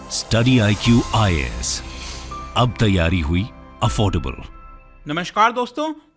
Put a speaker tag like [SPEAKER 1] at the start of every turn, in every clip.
[SPEAKER 1] Study IQ IAS, अब तैयारी हुई अफोर्डेबल।
[SPEAKER 2] नमस्कार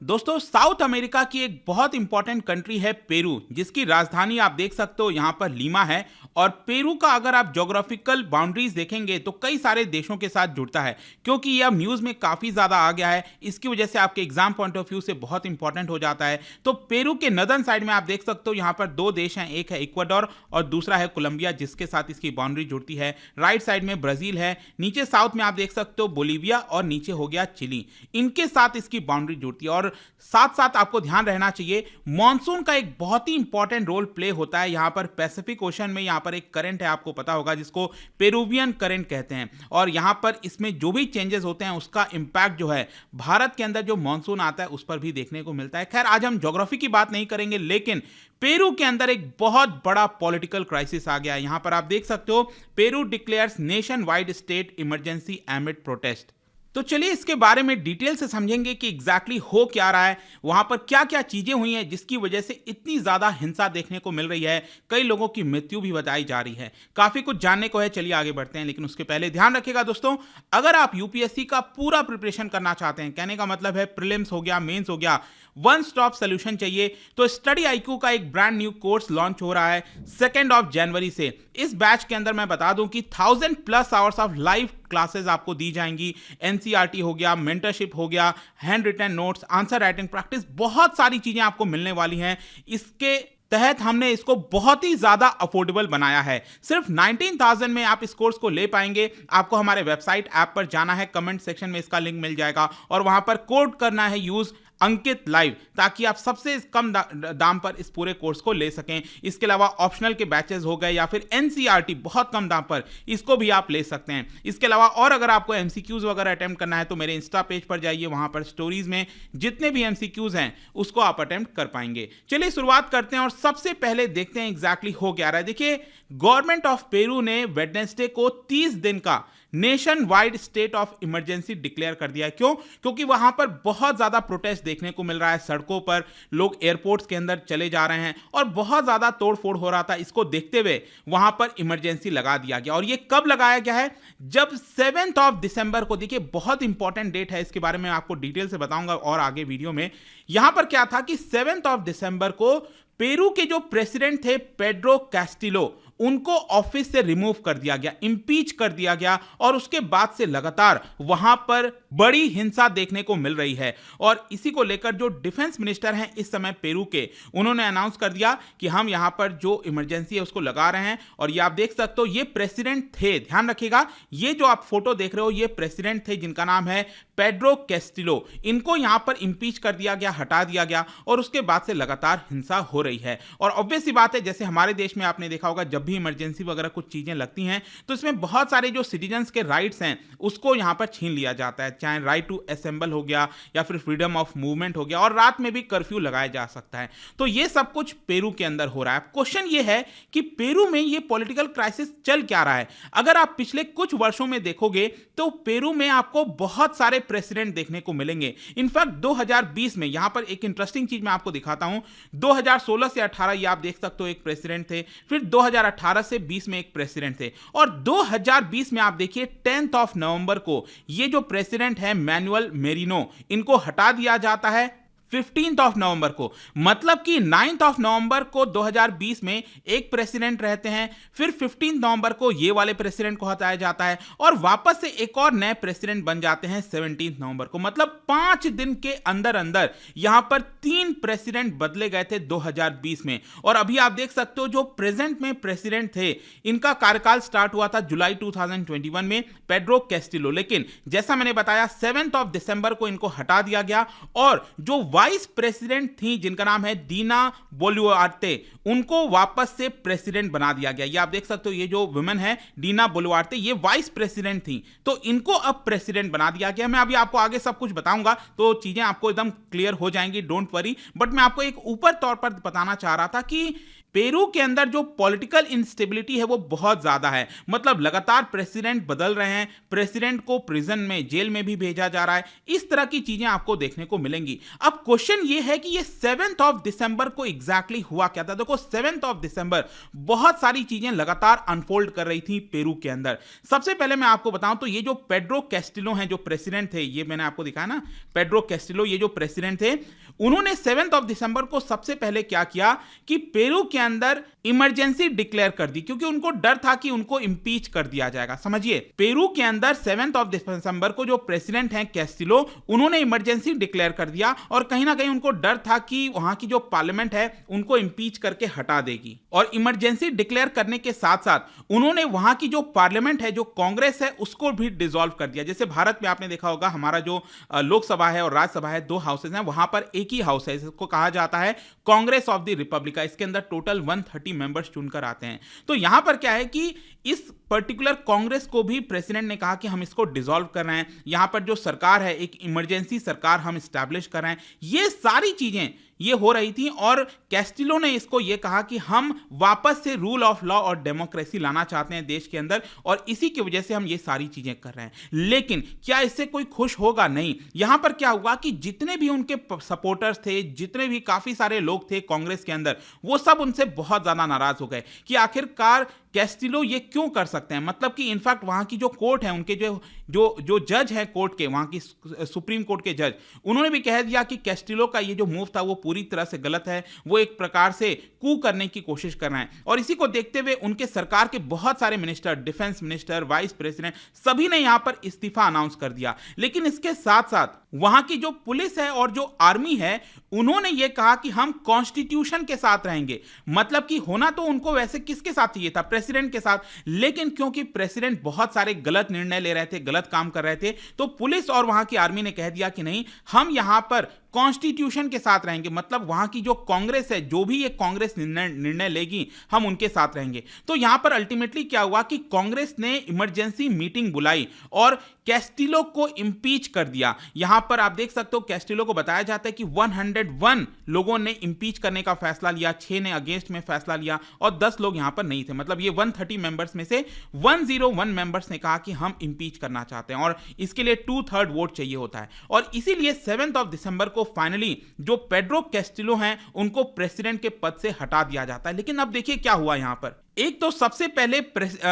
[SPEAKER 2] दोस्तों साउथ अमेरिका की एक बहुत इंपॉर्टेंट कंट्री है पेरू, जिसकी राजधानी आप देख सकते हो यहाँ पर लीमा है। और पेरू का अगर आप ज्योग्राफिकल बाउंड्रीज देखेंगे तो कई सारे देशों के साथ जुड़ता है, क्योंकि यह न्यूज़ में काफ़ी ज़्यादा आ गया है। इसकी वजह से आपके एग्जाम पॉइंट ऑफ व्यू से बहुत इंपॉर्टेंट हो जाता है। तो पेरू के नदर्न साइड में आप देख सकते हो यहाँ पर दो देश हैं, एक है इक्वाडोर और दूसरा है कोलंबिया, जिसके साथ इसकी बाउंड्री जुड़ती है। राइट साइड में ब्राज़ील है, नीचे साउथ में आप देख सकते हो बोलीविया और नीचे हो गया चिली, इनके साथ इसकी बाउंड्री जुड़ती है। और साथ साथ आपको ध्यान रहना चाहिए, मॉनसून का एक बहुत ही इंपॉर्टेंट रोल प्ले होता है यहाँ पर। पैसिफिक ओशन में यहाँ पर एक करंट है, आपको पता होगा, जिसको पेरुवियन करंट कहते हैं। और यहाँ पर इसमें जो भी चेंजेस होते हैं उसका इंपैक्ट जो है भारत के अंदर जो मॉनसून आता है उस पर भी देखने को मिलता है। खैर, आज हम ज्योग्राफी की बात नहीं करेंगे, लेकिन पेरू के अंदर एक बहुत बड़ा पॉलिटिकल क्राइसिस आ गया है। यहां पर आप देख सकते हो, Peru declares nation wide state emergency एमिड protest. तो चलिए इसके बारे में डिटेल से समझेंगे कि एग्जैक्टली हो क्या रहा है, वहां पर क्या क्या चीजें हुई हैं जिसकी वजह से इतनी ज्यादा हिंसा देखने को मिल रही है। कई लोगों की मृत्यु भी बताई जा रही है। काफी कुछ जानने को है, चलिए आगे बढ़ते हैं। लेकिन उसके पहले ध्यान रखिएगा दोस्तों, अगर आप यूपीएससी का पूरा प्रिपरेशन करना चाहते हैं, कहने का मतलब है प्रीलिम्स हो गया, मेंस हो गया, वन स्टॉप सोल्यूशन चाहिए, तो स्टडी IQ का एक ब्रांड न्यू कोर्स लॉन्च हो रहा है 2 जनवरी से। इस बैच के अंदर मैं बता दूं कि 1000+ आवर्स ऑफ लाइव क्लासेस आपको दी जाएंगी। NCERT हो गया, मेंटरशिप हो गया, handwritten notes, answer writing practice, बहुत सारी चीजें आपको मिलने वाली हैं। इसके तहत हमने इसको बहुत ही ज्यादा अफोर्डेबल बनाया है। सिर्फ 19,000 में आप इस कोर्स को ले पाएंगे। आपको हमारे वेबसाइट ऐप पर जाना है, कमेंट सेक्शन में इसका लिंक मिल जाएगा और वहां पर कोड करना है यूज अंकित लाइव, ताकि आप सबसे कम दाम पर इस पूरे कोर्स को ले सकें। इसके अलावा ऑप्शनल के बैचेस हो गए या फिर NCERT बहुत कम दाम पर, इसको भी आप ले सकते हैं। इसके अलावा और अगर आपको MCQs वगैरह अटेम्प्ट करना है तो मेरे इंस्टा पेज पर जाइए, वहां पर स्टोरीज में जितने भी MCQs हैं उसको आप अटेम्प्ट कर पाएंगे। चलिए शुरुआत करते हैं और सबसे पहले देखते हैं एग्जैक्टली हो क्या रहा है। देखिए, गवर्नमेंट ऑफ पेरू ने वेडनेसडे को 30 दिन का nation wide state of emergency declare कर दिया है। क्यों? क्योंकि वहां पर बहुत ज्यादा प्रोटेस्ट देखने को मिल रहा है। सड़कों पर लोग एयरपोर्ट्स के अंदर चले जा रहे हैं और बहुत ज्यादा तोड़फोड़ हो रहा था। इसको देखते हुए वहां पर इमरजेंसी लगा दिया गया। और ये कब लगाया गया है? जब 7 दिसंबर को। देखिए, बहुत इंपॉर्टेंट डेट है, इसके बारे में आपको डिटेल से बताऊंगा और आगे वीडियो में। यहां पर क्या था कि 7 दिसंबर को पेरू के जो प्रेसिडेंट थे पेड्रो कैस्टिलो, उनको ऑफिस से रिमूव कर दिया गया, इंपीच कर दिया गया। और उसके बाद से लगातार वहां पर बड़ी हिंसा देखने को मिल रही है। और इसी को लेकर जो डिफेंस मिनिस्टर हैं इस समय पेरू के, उन्होंने अनाउंस कर दिया कि हम यहां पर जो इमरजेंसी है उसको लगा रहे हैं। और ये आप देख सकते हो, ये प्रेसिडेंट थे, ध्यान रखिएगा, ये जो आप फोटो देख रहे हो ये प्रेसिडेंट थे जिनका नाम है पेड्रो कैस्टिलो। इनको यहां पर इंपीच कर दिया गया, हटा दिया गया और उसके बाद से लगातार हिंसा हो रही है। और ऑब्वियस सी बात है, जैसे हमारे देश में आपने देखा होगा, जब भी इमरजेंसी वगैरह कुछ चीजें लगती हैं तो इसमें बहुत सारे जो सिटीजन्स के राइट्स हैं उसको यहां पर छीन लिया जाता है। चाहे राइट टू असेंबल हो गया या फिर फ्रीडम ऑफ मूवमेंट हो गया, और रात में भी कर्फ्यू लगाया जा सकता है। तो ये सब कुछ पेरू के अंदर हो रहा है। क्वेश्चन ये है कि पेरू में ये पॉलिटिकल क्राइसिस चल क्या रहा है? अगर आप पिछले कुछ वर्षों में देखोगे तो पेरू में आपको बहुत सारे प्रेसिडेंट देखने को मिलेंगे। इनफैक्ट 2020 में, यहां पर एक इंटरेस्टिंग चीज मैं आपको दिखाता हूं, 2016 से 18 ये आप देख सकते हो एक प्रेसिडेंट थे, फिर 2018 से 20 में एक प्रेसिडेंट थे, और 2020 में आप देखिए 10 नवंबर को ये जो प्रेसिडेंट है मैनुअल मेरिनो, इनको हटा दिया जाता है 15 नवंबर को। मतलब कि 9 नवंबर को 2020 में एक प्रेसिडेंट रहते हैं, फिर 15 नवंबर को ये वाले प्रेसिडेंट को हटाया जाता है और वापस से एक और नए प्रेसिडेंट बन जाते हैं 17 नवंबर को। मतलब 5 दिन के अंदर अंदर यहां पर 3 प्रेसिडेंट बदले गए थे 2020 में। और अभी आप देख सकते हो जो प्रेजेंट में प्रेसिडेंट थे, इनका कार्यकाल स्टार्ट हुआ था जुलाई 2021 में, पेड्रो कैस्टिलो। लेकिन जैसा मैंने बताया 7 दिसंबर को इनको हटा दिया गया और जो वाइस प्रेसिडेंट थी जिनका नाम है दीना बोलुआर्ते, उनको वापस से प्रेसिडेंट बना दिया गया। ये आप देख सकते हो, ये जो वुमेन है दीना बोलुआर्ते, ये वाइस प्रेसिडेंट थी, तो इनको अब प्रेसिडेंट बना दिया गया। मैं अभी आपको आगे सब कुछ बताऊंगा तो चीजें आपको एकदम क्लियर हो जाएंगी, डोंट वरी। बट मैं आपको एक ऊपर तौर पर बताना चाह रहा था कि पेरू के अंदर जो पॉलिटिकल इंस्टेबिलिटी है वो बहुत ज्यादा है। मतलब लगातार प्रेसिडेंट बदल रहे हैं, प्रेसिडेंट को प्रिजन में, जेल में भी भेजा जा रहा है, इस तरह की चीजें आपको देखने को मिलेंगी। अब क्वेश्चन ये है कि ये 7 दिसंबर को एग्जैक्टली हुआ क्या था। देखो 7 दिसंबर बहुत सारी चीजें लगातार अनफोल्ड कर रही थी पेरू के अंदर। सबसे पहले मैं आपको बताऊं तो ये जो पेड्रो कैस्टिलो हैं, जो प्रेसिडेंट थे, ये मैंने आपको दिखाया ना, पेड्रो कैस्टिलो ये जो प्रेसिडेंट थे, उन्होंने 7 दिसंबर को सबसे पहले क्या किया कि पेरू के अंदर इमरजेंसी डिक्लेयर कर दी, क्योंकि उनको डर था कि उनको इंपीच कर दिया जाएगा। समझिए, पेरू के अंदर 7 दिसंबर को जो प्रेसिडेंट हैं कैस्टिलो, उन्होंने इमरजेंसी डिक्लेयर कर दिया और कहीं ना कहीं उनको डर था कि वहां की जो पार्लियामेंट है उनको इंपीच करके हटा देगी। और इमरजेंसी डिक्लेयर करने के साथ साथ उन्होंने वहां की जो पार्लियामेंट है, जो कांग्रेस है, उसको भी डिसॉल्व कर दिया। जैसे भारत में आपने देखा होगा, हमारा जो लोकसभा है और राज्यसभा है, 2 हाउसेज हैं, वहां पर एक ही हाउस है, इसको कहा जाता है कांग्रेस ऑफ द रिपब्लिका। इसके अंदर टोटल 130 मेंबर्स चुनकर आते हैं। तो यहां पर क्या है कि इस पर्टिकुलर कांग्रेस को भी प्रेसिडेंट ने कहा कि हम इसको डिसॉल्व कर रहे हैं, यहां पर जो सरकार है, एक इमरजेंसी सरकार हम स्टैब्लिश कर रहे हैं। ये सारी चीजें ये हो रही थी और कैस्टिलो ने इसको ये कहा कि हम वापस से रूल ऑफ लॉ और डेमोक्रेसी लाना चाहते हैं देश के अंदर, और इसी की वजह से हम ये सारी चीजें कर रहे हैं। लेकिन क्या इससे कोई खुश होगा? नहीं। यहां पर क्या हुआ कि जितने भी उनके सपोर्टर्स थे, जितने भी काफी सारे लोग थे कांग्रेस के अंदर, वो सब उनसे बहुत ज्यादा नाराज हो गए कि आखिरकार कैस्टिलो ये क्यों कर सकते हैं। मतलब कि इनफैक्ट वहां की जो कोर्ट है, उनके जो जज है कोर्ट के, वहां की सुप्रीम कोर्ट के जज, उन्होंने भी कह दिया कि कैस्टिलो का ये जो मूव था वो पूरी तरह से गलत है, वो एक प्रकार से कू करने की कोशिश कर रहे हैं। और इसी को देखते हुए उनके सरकार के बहुत सारे minister, defence minister, vice president, सभी ने यहां पर इस्तीफा अनाउंस कर दिया। लेकिन इसके साथ साथ वहां की जो पुलिस है और जो आर्मी है, उन्होंने ये कहा कि हम कॉन्स्टिट्यूशन के साथ रहेंगे। मतलब कि होना तो उनको वैसे किसके साथ चाहिए था? प्रेसिडेंट के साथ। लेकिन क्योंकि प्रेसिडेंट बहुत सारे गलत निर्णय ले रहे थे, गलत काम कर रहे थे, तो पुलिस और वहां की आर्मी ने कह दिया कि नहीं, हम यहां पर कॉन्स्टिट्यूशन के साथ रहेंगे। मतलब वहां की जो कांग्रेस है, जो भी ये कांग्रेस निर्णय लेगी, हम उनके साथ रहेंगे। तो यहां पर अल्टीमेटली क्या हुआ कि कांग्रेस ने इमरजेंसी मीटिंग बुलाई और कैस्टिलो को इंपीच कर दिया। यहां पर आप देख सकते हो, कैस्टिलो को बताया जाता है कि 101 लोगों ने इंपीच करने का फैसला लिया, 6 ने अगेंस्ट में फैसला लिया और 10 लोग यहां पर नहीं थे। मतलब ये 130 मेंबर्स में से 101 मेंबर्स ने कहा कि हम इंपीच करना चाहते हैं, और इसके लिए 2/3 वोट चाहिए होता है। और इसीलिए 7 दिसंबर को फाइनली जो पेड्रो कैस्टिलो हैं, उनको प्रेसिडेंट के पद से हटा दिया जाता है। लेकिन अब देखिए क्या हुआ यहां पर। एक तो सबसे पहले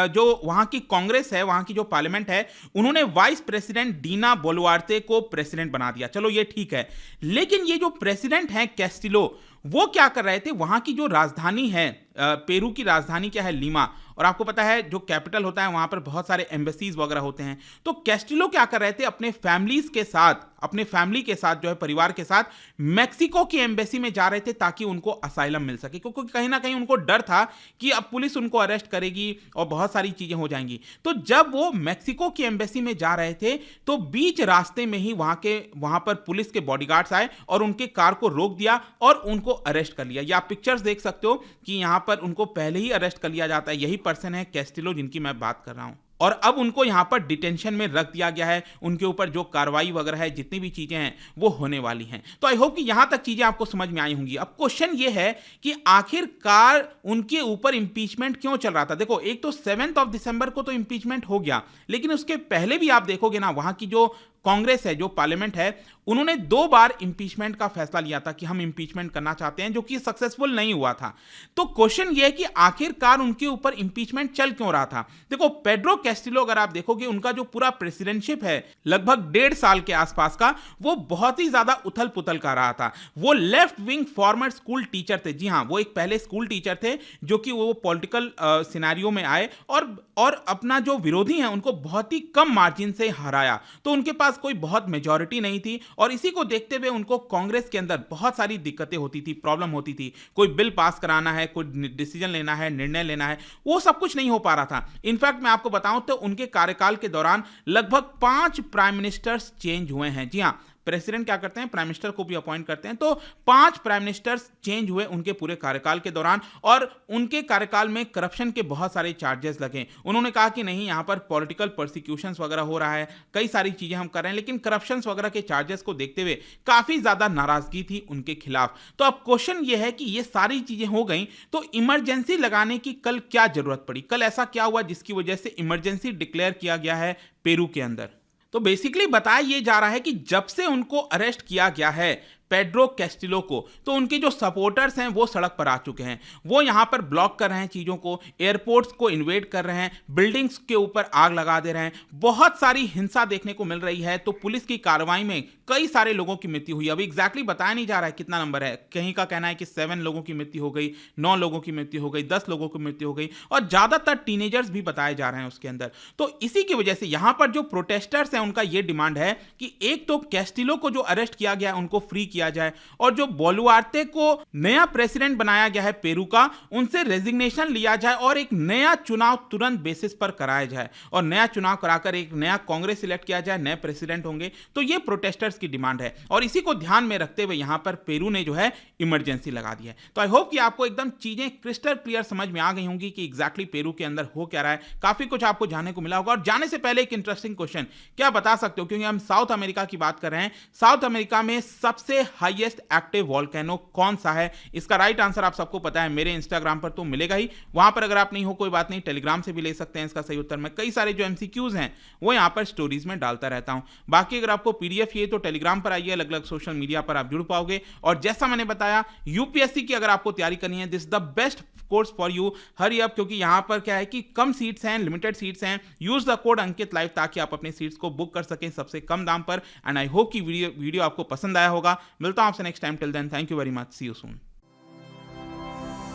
[SPEAKER 2] जो वहां की कांग्रेस है, वहां की जो पार्लियामेंट है, उन्होंने वाइस प्रेसिडेंट डीना बोलुआर्ते को प्रेसिडेंट बना दिया। चलो ये ठीक है। लेकिन ये जो प्रेसिडेंट है कैस्टिलो, वो क्या कर रहे थे, वहां की जो राजधानी है, पेरू की राजधानी क्या है, लीमा, और आपको पता है जो कैपिटल होता है वहां पर बहुत सारे एम्बेसीज वगैरह होते हैं। तो कैस्टिलो क्या कर रहे थे, अपने फैमिलीज के साथ, अपने फैमिली के साथ, जो है परिवार के साथ, मैक्सिको की एम्बेसी में जा रहे थे ताकि उनको असाइलम मिल सके, क्योंकि कहीं ना कहीं उनको डर था कि अब पुलिस उनको अरेस्ट करेगी और बहुत सारी चीजें हो जाएंगी। तो जब वो मैक्सिको की एम्बेसी में जा रहे थे, तो बीच रास्ते में ही वहां पर पुलिस के बॉडीगार्ड्स आए और उनके कार को रोक दिया और उनको अरेस्ट कर लिया। ये आप पिक्चर्स देख सकते हो कि यहां पर उनको पहले ही अरेस्ट कर लिया जाता है। यही पर्सन है कैस्टिलो जिनकी मैं बात कर रहा हूं, और अब उनको यहां पर डिटेंशन में रख दिया गया है। उनके ऊपर जो कार्रवाई वगैरह है, जितनी भी चीजें हैं, वो होने वाली हैं। तो आई होप कि यहां तक चीजें आपको समझ में आई होंगी। अब क्वेश्चन ये है कि आखिरकार उनके ऊपर इंपीचमेंट क्यों चल रहा था। देखो, एक तो 7 दिसंबर को तो इंपीचमेंट हो गया, लेकिन उसके पहले भी आप देखोगे ना, वहां की जो कांग्रेस है, जो पार्लियामेंट है, उन्होंने 2 बार इंपीचमेंट का फैसला लिया था कि हम इंपीचमेंट करना चाहते हैं, जो कि सक्सेसफुल नहीं हुआ था। तो क्वेश्चन यह है कि आखिरकार उनके ऊपर इंपीचमेंट चल क्यों रहा था। देखो, पेड्रो कैस्टिलो अगर आप देखोगे, उनका जो पूरा प्रेसिडेंटशिप है, लगभग 1.5 साल के आसपास का, वो बहुत ही ज्यादा उथल पुथल का रहा था। वो left wing farmer school teacher थे। जी हां, वो एक पहले स्कूल टीचर थे, जो कि वो पॉलिटिकल सिनेरियो में आए और अपना जो विरोधी हैं उनको बहुत ही कम मार्जिन से हराया। तो उनके पास कोई बहुत मेजॉरिटी नहीं थी, और इसी को देखते हुए उनको कांग्रेस के अंदर बहुत सारी दिक्कतें होती थी, प्रॉब्लम होती थी। कोई बिल पास कराना है, कोई डिसीजन लेना है, निर्णय लेना है, वो सब कुछ नहीं हो पा रहा था। इनफैक्ट मैं आपको बताऊं तो उनके कार्यकाल के दौरान लगभग 5 प्राइम मिनिस्टर्स चेंज हुए हैं। जी हां, प्रेसिडेंट क्या करते हैं, प्राइम मिनिस्टर को भी अपॉइंट करते हैं। तो 5 प्राइम मिनिस्टर्स चेंज हुए उनके पूरे कार्यकाल के दौरान, और उनके कार्यकाल में करप्शन के बहुत सारे चार्जेस लगे। उन्होंने कहा कि नहीं, यहां पर पॉलिटिकल प्रोसिक्यूशंस वगैरह हो रहा है, कई सारी चीजें हम कर रहे हैं, लेकिन करप्शंस वगैरह के चार्जेस को देखते हुए काफी ज्यादा नाराजगी थी उनके खिलाफ। तो अब क्वेश्चन यह है कि ये सारी चीजें हो गई, तो इमरजेंसी लगाने की कल क्या जरूरत पड़ी, कल ऐसा क्या हुआ जिसकी वजह से इमरजेंसी डिक्लेयर किया गया है पेरू के अंदर। तो बेसिकली बताया यह जा रहा है कि जब से उनको अरेस्ट किया गया है पेड्रो कैस्टिलो को, तो उनके जो सपोर्टर्स हैं वो सड़क पर आ चुके हैं। वो यहां पर ब्लॉक कर रहे हैं चीजों को, एयरपोर्ट्स को इन्वेड कर रहे हैं, बिल्डिंग्स के ऊपर आग लगा दे रहे हैं, बहुत सारी हिंसा देखने को मिल रही है। तो पुलिस की कार्रवाई में कई सारे लोगों की मृत्यु हुई। अभी एग्जैक्टली बताया नहीं जा रहा है कितना नंबर है, कहीं का कहना है कि 7 लोगों की मृत्यु हो गई, 9 लोगों की मृत्यु हो गई, 10 लोगों की मृत्यु हो गई, और ज्यादातर टीनेजर्स भी बताए जा रहे हैं उसके अंदर। तो इसी की वजह से यहां पर जो प्रोटेस्टर्स हैं उनका यह डिमांड है कि एक तो कैस्टिलो को जो अरेस्ट किया गया उनको फ्री किया जाए, और जो बोलुआर्ते को नया प्रेसिडेंट बनाया गया है पेरू का, उनसे रेजिग्नेशन लिया जाए और एक नया चुनाव तुरंत बेसिस पर कराया जाए, और नया चुनाव कराकर एक नया कांग्रेस सिलेक्ट किया जाए, नए प्रेसिडेंट होंगे। तो ये प्रोटेस्टर्स की डिमांड है, और इसी को ध्यान में रखते हुए यहां पर पेरू ने जो है इमरजेंसी लगा दी है। तो आई होप कि आपको एकदम चीजें क्रिस्टल क्लियर समझ में आ गई होंगी कि एग्जैक्टली पेरू के अंदर हो क्या रहा है। काफी कुछ आपको जानने को मिला होगा। और जाने से पहले एक इंटरेस्टिंग क्वेश्चन, क्या बता सकते हो, क्योंकि हम साउथ अमेरिका की बात कर रहे हैं, साउथ अमेरिका में सबसे हाईएस्ट एक्टिव वोल्केनो कौन सा है? इसका राइट आंसर आप सबको पता है, मेरे इंस्टाग्राम पर तो मिलेगा ही, वहां पर अगर आप नहीं हो कोई बात नहीं, टेलीग्राम से भी ले सकते हैं इसका सही उत्तर। मैं कई सारे जो एमसीक्यूज हैं वो यहां पर स्टोरीज में डालता रहता हूं। बाकी अगर आपको पीडीएफ चाहिए तो टेलीग्राम पर आइए, अलग अलग सोशल मीडिया पर आप जुड़ पाओगे। और जैसा मैंने बताया, यूपीएससी की अगर आपको तैयारी करनी है, this the best course for you, hurry up, क्योंकि यहां पर क्या है कि कम सीट्स हैं, लिमिटेड सीट्स हैं। Use the code Ankit live ताकि आप अपनी सीट्स को बुक कर सकें सबसे कम दाम पर। एंड आई होप कि वीडियो आपको पसंद आया होगा। मिलता हूं आपसे next time, till then thank you very much, see you soon.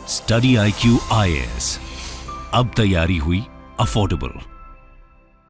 [SPEAKER 1] Study IQ IAS, अब तैयारी हुई अफोर्डेबल।